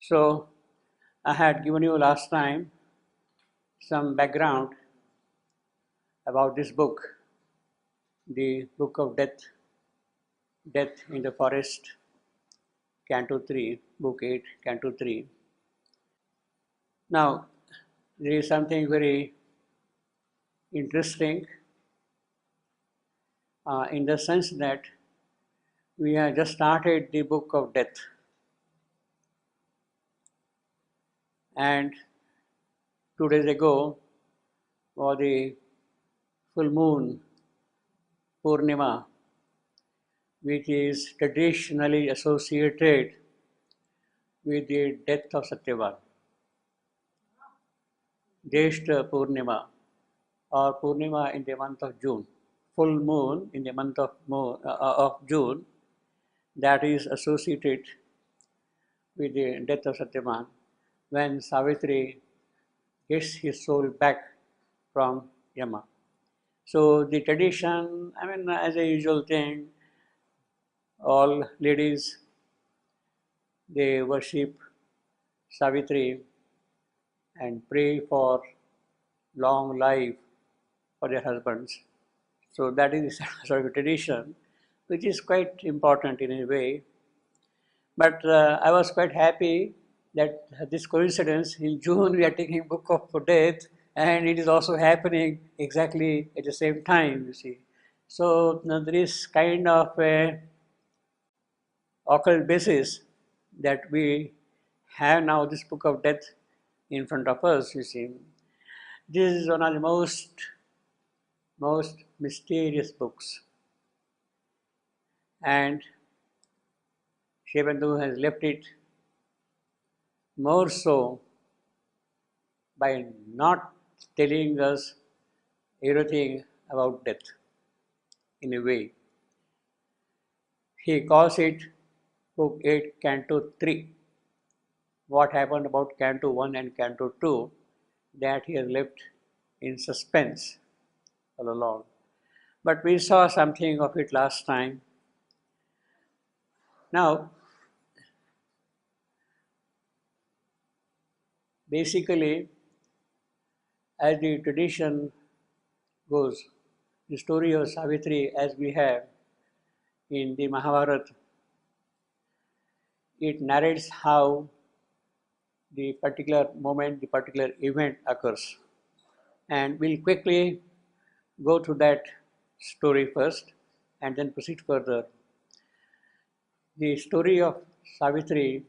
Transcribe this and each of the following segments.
So I had given you last time some background about this book, the Book of Death, Death in the Forest, Canto 3, Book 8, Canto 3. Now, there is something very interesting in the sense that we have just started the Book of Death, and 2 days ago was the full moon Purnima, which is traditionally associated with the death of Satyavan. Jyeshta Purnima or Purnima in the month of June, full moon in the month of June, that is associated with the death of Satyavan when Savitri gets his soul back from Yama. So the tradition, as a usual thing, all ladies, they worship Savitri and pray for long life for their husbands. So that is sort of a tradition, which is quite important in a way. But I was quite happy that this coincidence in June we are taking Book of Death, and it is also happening exactly at the same time. You see, so now there is kind of a occult basis that we have now this Book of Death in front of us. You see, this is one of the most mysterious books, and Shebandu has left it more so by not telling us everything about death in a way. He calls it Book 8, Canto 3. What happened about Canto 1 and Canto 2, that he has left in suspense all along. But we saw something of it last time. Now, basically, as the tradition goes, the story of Savitri as we have in the Mahabharata, it narrates how the particular moment, the particular event occurs. And we'll quickly go to that story first and then proceed further. The story of Savitri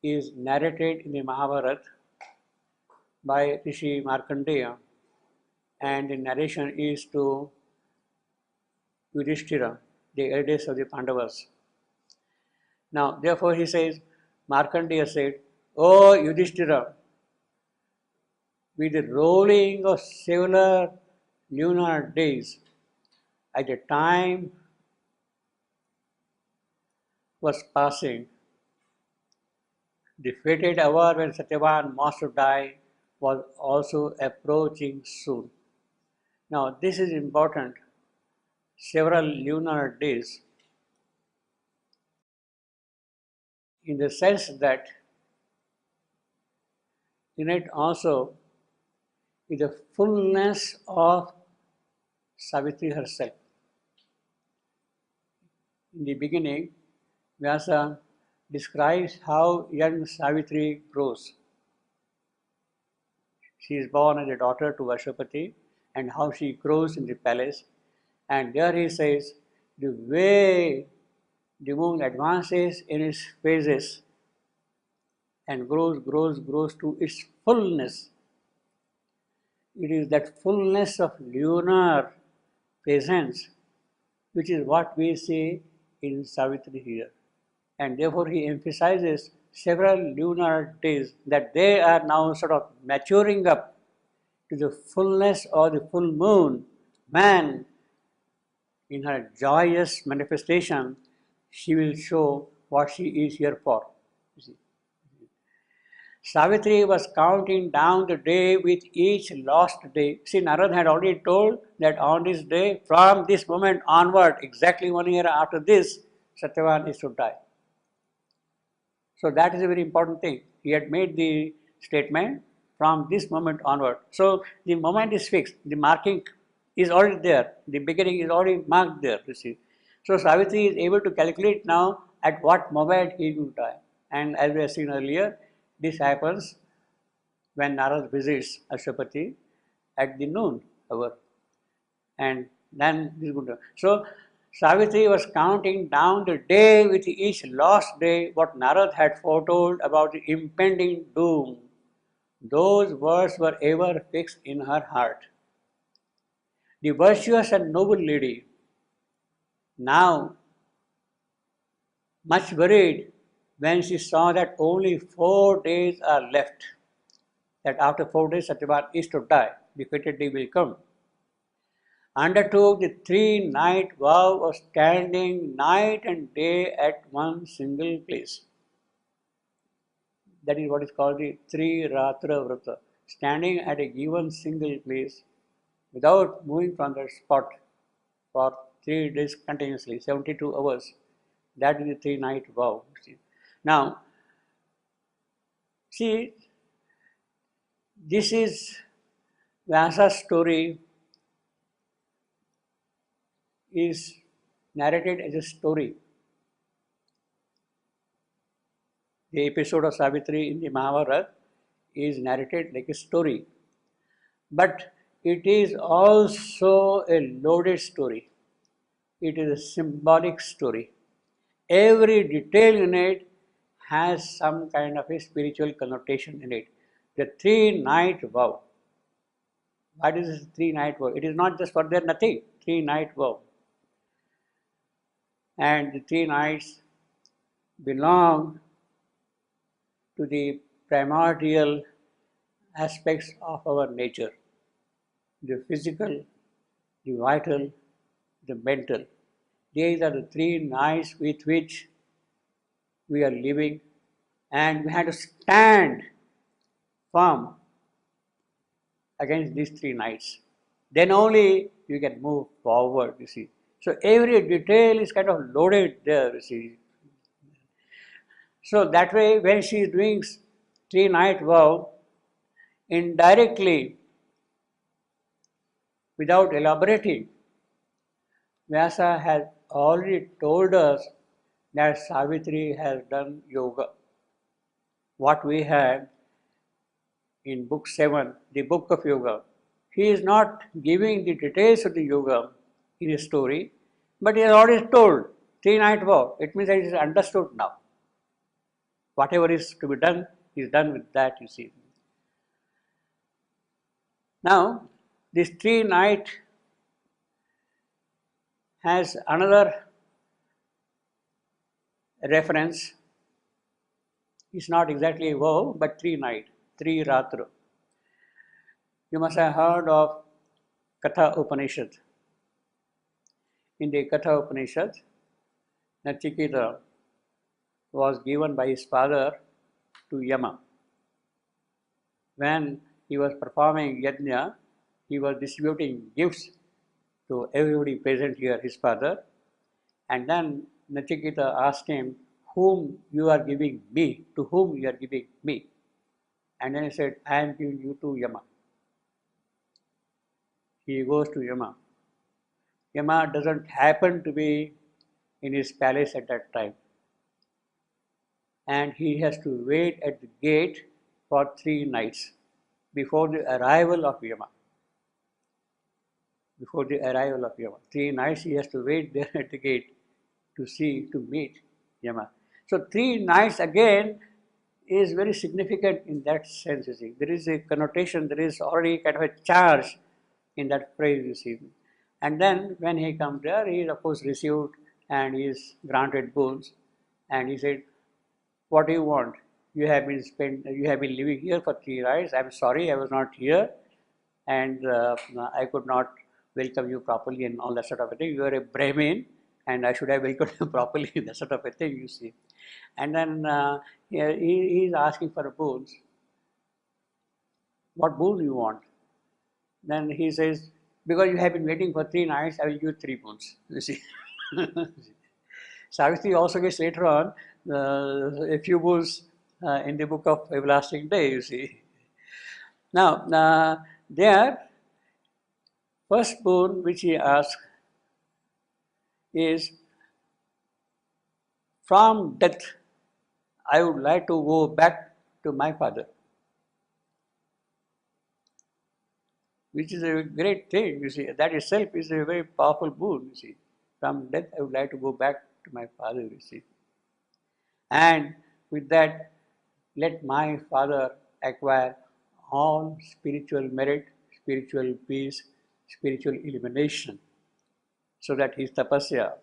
is narrated in the Mahabharata by Rishi Markandeya, and the narration is to Yudhishthira, the eldest of the Pandavas. Now, therefore, he says, Markandeya said, "O Yudhishthira, with the rolling of several lunar days, at the time was passing, the fated hour when Satyavan must die was also approaching soon." Now, this is important. Several lunar days, in the sense that in it also is the fullness of Savitri herself. In the beginning, Vyasa describes how young Savitri grows. She is born as a daughter to Vashapati, and how she grows in the palace. And there he says, the way the moon advances in its phases and grows to its fullness. It is that fullness of lunar presence which is what we see in Savitri here. And therefore he emphasizes several lunar days that they are now sort of maturing up to the fullness of the full moon. Man, in her joyous manifestation, she will show what she is here for. You see. Savitri was counting down the day with each lost day. See, Narad had already told that on this day, from this moment onward, exactly 1 year after this, Satyavan is to die. So that is a very important thing. He had made the statement from this moment onward. So the moment is fixed. The marking is already there. The beginning is already marked there, you see. So Savitri is able to calculate now at what moment he will die. And as we have seen earlier, this happens when Narad visits Ashwapati at the noon hour. And then this is good. So Savitri was counting down the day with each lost day what Narad had foretold about the impending doom. Those words were ever fixed in her heart. The virtuous and noble lady, now much worried when she saw that only 4 days are left, that after 4 days Satyavan is to die, the fated day will come, undertook the 3-night vow of standing night and day at one single place. That is what is called the Ratra Vrata, standing at a given single place without moving from that spot for 3 days continuously, 72 hours. That is the 3-night vow. Now, see, this is Vyasa's story is narrated as a story. The episode of Savitri in the Mahabharata is narrated like a story. But it is also a loaded story. It is a symbolic story. Every detail in it has some kind of a spiritual connotation in it. The 3-night vow. What is this 3-night vow? It is not just for there nothing. 3-night vow. And the 3 nights belong to the primordial aspects of our nature. The physical, the vital, the mental. These are the 3 nights with which we are living, and we have to stand firm against these 3 nights. Then only you can move forward, you see. So every detail is kind of loaded there, you see. So that way, when she is doing 3-night vow, indirectly, without elaborating, Vyasa has already told us that Savitri has done yoga. What we had in book 7, the book of yoga, he is not giving the details of the yoga in his story, but he has already told 3-night vow. It means that it is understood now. Whatever is to be done is done with that, you see. Now, this 3-night has another reference. It's not exactly a vow, but 3-night, 3 Ratra. You must have heard of Katha Upanishad. In the Katha Upanishad, Nachiketa was given by his father to Yama. When he was performing yajna, he was distributing gifts to everybody present here, his father. And then Nachiketa asked him, whom you are giving me, to whom you are giving me. And then he said, I am giving you to Yama. He goes to Yama. Yama doesn't happen to be in his palace at that time. And he has to wait at the gate for 3 nights before the arrival of Yama. Before the arrival of Yama. 3 nights he has to wait there at the gate to meet Yama. So 3 nights again is very significant in that sense, you see. There is a connotation, there is already kind of a charge in that phrase, you see. And then when he comes there, he is of course received and he is granted boons. And he said, what do you want? You have been living here for 3 nights. I'm sorry I was not here and I could not welcome you properly and all that sort of a thing. You are a Brahmin and I should have welcomed you properly, that sort of a thing, you see. And then he is asking for a boons. What boon do you want? Then he says, because you have been waiting for 3 nights, I will give you 3 boons, you see. Savitri also gets later on a few bulls in the book of everlasting day, you see. Now, there, first boon which he asked is, from death, I would like to go back to my father, which is a great thing, you see. That itself is a very powerful boon, you see. From death, I would like to go back to my father, you see. And with that, let my father acquire all spiritual merit, spiritual peace, spiritual illumination, so that his tapasya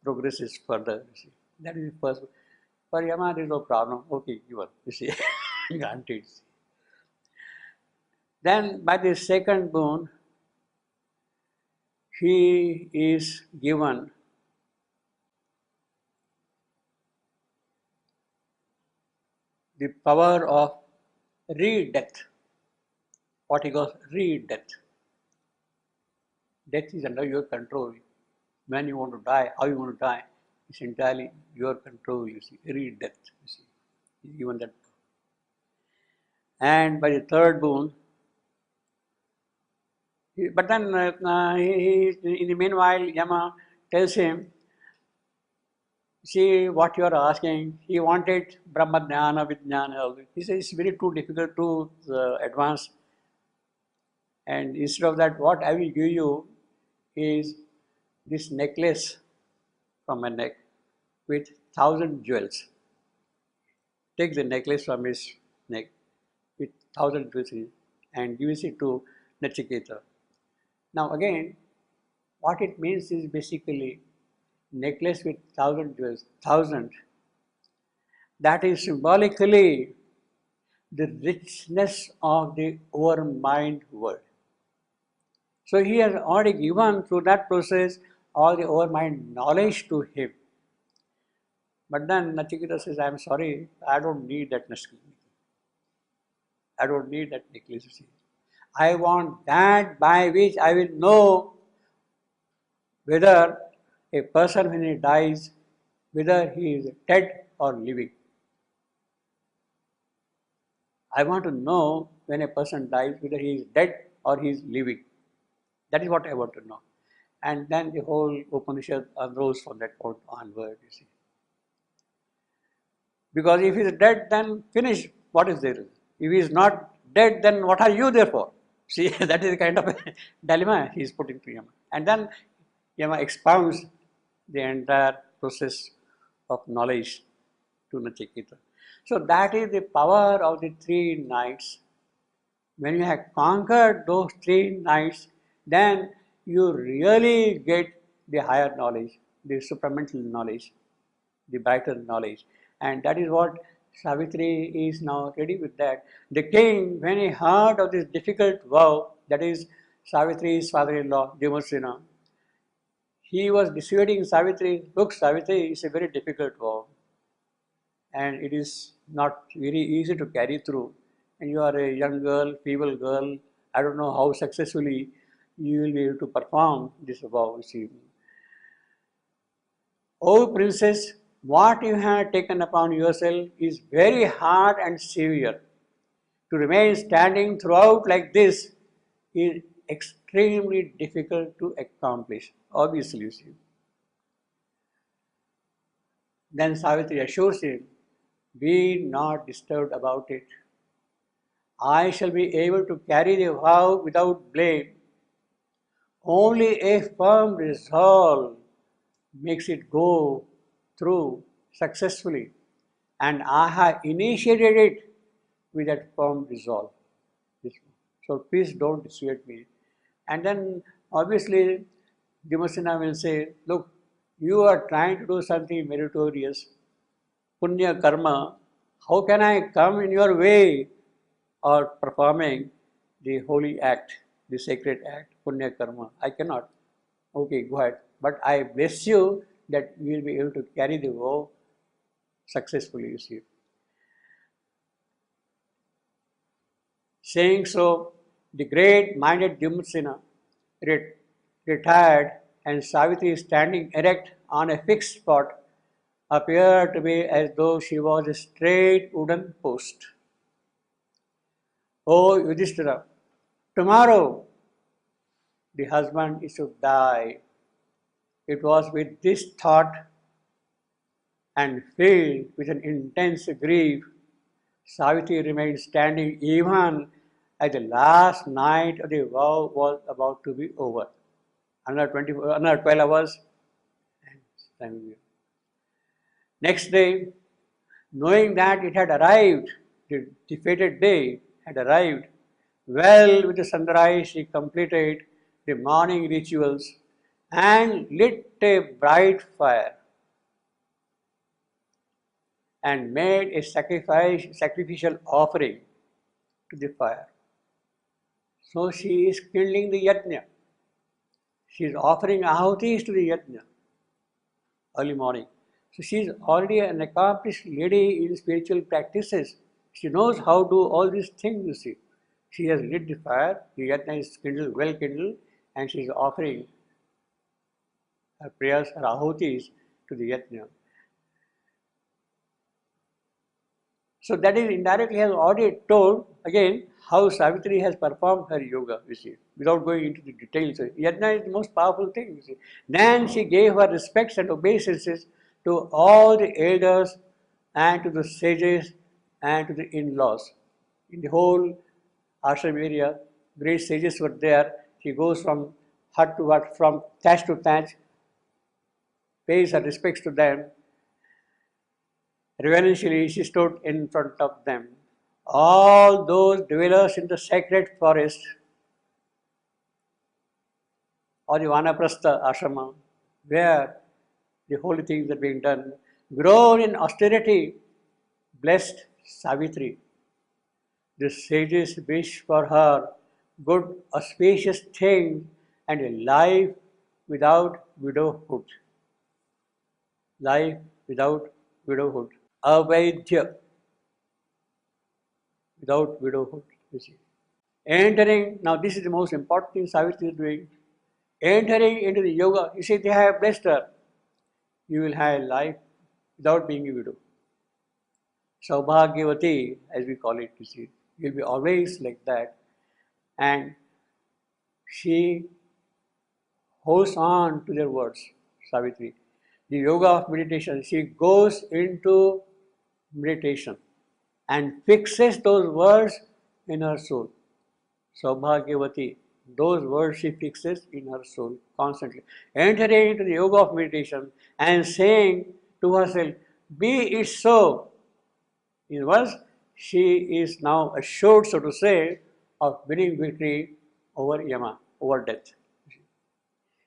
progresses further, you see. That is the first. For Yama, there is no problem. Okay, you see, granted. Then by the second boon, he is given the power of re-death. What he calls re-death. Death is under your control. When you want to die, how you want to die, it's entirely your control, you see. Re-death, you see. He's given that. And by the third boon, but then in the meanwhile, Yama tells him, see what you are asking. He wanted Brahma Jnana, Vijnana. He says it's very too difficult to advance. And instead of that, what I will give you is this necklace from my neck with 1,000 jewels. Take the necklace from his neck with 1,000 jewels and gives it to Nachiketa. Now again, what it means is basically necklace with 1,000 jewels, 1,000. That is symbolically the richness of the overmind world. So he has already given through that process all the overmind knowledge to him. But then Nachiketa says, I am sorry, I don't need that necklace. I don't need that necklace, you see. I want that by which I will know whether a person when he dies, whether he is dead or living. I want to know when a person dies, whether he is dead or he is living. That is what I want to know. And then the whole Upanishad arose from that point onward, you see. Because if he is dead, then finish. What is there? If he is not dead, then what are you there for? See, that is the kind of dilemma he is putting to Yama. And then Yama expounds the entire process of knowledge to Nachiketa. So that is the power of the three nights. When you have conquered those three nights, then you really get the higher knowledge, the supramental knowledge, the brighter knowledge. And that is what Savitri is now ready with that. The king, when he heard of this difficult vow, that is Savitri's father-in-law, Dimasena, he was dissuading Savitri, look Savitri, it's a very difficult vow and it is not very easy to carry through. And you are a young girl, feeble girl, I don't know how successfully you will be able to perform this vow. O princess, what you have taken upon yourself is very hard and severe. To remain standing throughout like this is extremely difficult to accomplish, obviously, you see. Then Savitri assures him, be not disturbed about it. I shall be able to carry the vow without blame. Only a firm resolve makes it go through successfully, and I have initiated it with that firm resolve. So please don't dissuade me. And then obviously Dimasena will say, look, you are trying to do something meritorious, punya karma, how can I come in your way or performing the holy act, the sacred act, punya karma? I cannot. Okay, go ahead. But I bless you that you will be able to carry the vow successfully, you see. Saying so, the great-minded Dimasena retired, and Savitri, standing erect on a fixed spot, appeared to be as though she was a straight wooden post. Oh Yudhishthira, tomorrow the husband is to die. It was with this thought and filled with an intense grief, Savitri remained standing even as the last night of the vow was about to be over. Another 12 hours. Next day, knowing that it had arrived, the fated day had arrived, well with the sunrise she completed the morning rituals and lit a bright fire and made a sacrificial offering to the fire. So she is kindling the yajna. She is offering ahutis to the yajna early morning. So she is already an accomplished lady in spiritual practices. She knows how to do all these things, you see. She has lit the fire, the yajna is kindled, well kindled, and she is offering her prayers, her ahutis to the yajna. So that is indirectly has already told again how Savitri has performed her yoga, you see, without going into the details. Yajna is the most powerful thing, you see. Then she gave her respects and obeisances to all the elders and to the sages and to the in-laws. In the whole ashram area, great sages were there. She goes from hut to hut, from thatch to thatch, pays her respects to them. Reverentially, she stood in front of them. All those dwellers in the sacred forest or the Vanaprastha ashrama, where the holy things are being done, grown in austerity, blessed Savitri. The sages wish for her good, auspicious things and a life without widowhood. Life without widowhood. Avaidya, without widowhood, you see. Entering, now this is the most important thing Savitri is doing. Entering into the yoga, you see, they have blessed her. You will have a life without being a widow. Saubhagyavati, as we call it, you see. You'll be always like that. And she holds on to their words, Savitri. The yoga of meditation, she goes into meditation and fixes those words in her soul. Saubhagyavati, those words she fixes in her soul constantly. Entering into the yoga of meditation and saying to herself, be it so. In other words, she is now assured, so to say, of winning victory over Yama, over death.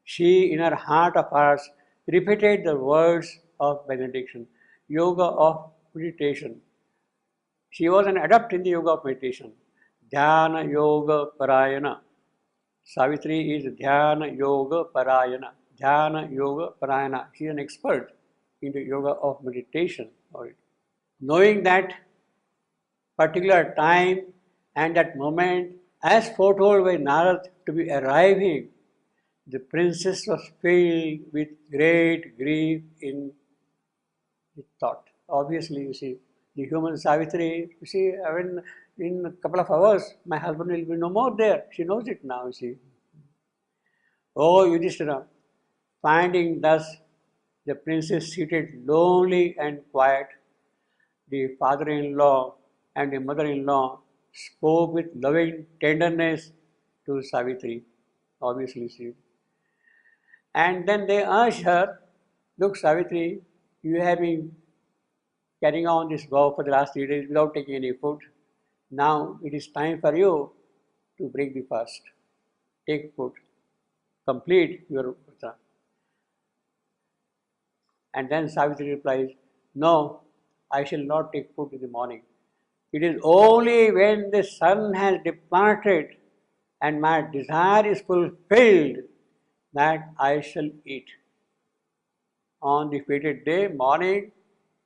She, in her heart of hearts, repeated the words of benediction, yoga of meditation. She was an adept in the yoga of meditation. Dhyana Yoga Parayana. Savitri is Dhyana Yoga Parayana. Dhyana Yoga Parayana. She is an expert in the yoga of meditation. Knowing that particular time and that moment, as foretold by Narad to be arriving, the princess was filled with great grief in thought. Obviously, you see, the human Savitri, you see, I mean, in a couple of hours, my husband will be no more there. She knows it now, you see. Oh, Yudhishthira, finding thus the princess seated lonely and quiet, the father-in-law and the mother-in-law spoke with loving tenderness to Savitri, obviously, see. And then they urged her, look, Savitri, you have been carrying on this vow for the last 3 days without taking any food. Now it is time for you to break the fast. Take food. Complete your vrata. And then Savitri replies, no, I shall not take food in the morning. It is only when the sun has departed and my desire is fulfilled that I shall eat. On the fated day, morning,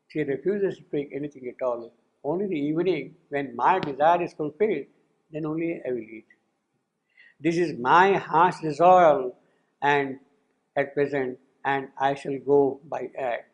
she refuses to take anything at all. Only the evening, when my desire is fulfilled, then only I will eat. This is my heart's resolve and at present, and I shall go by act.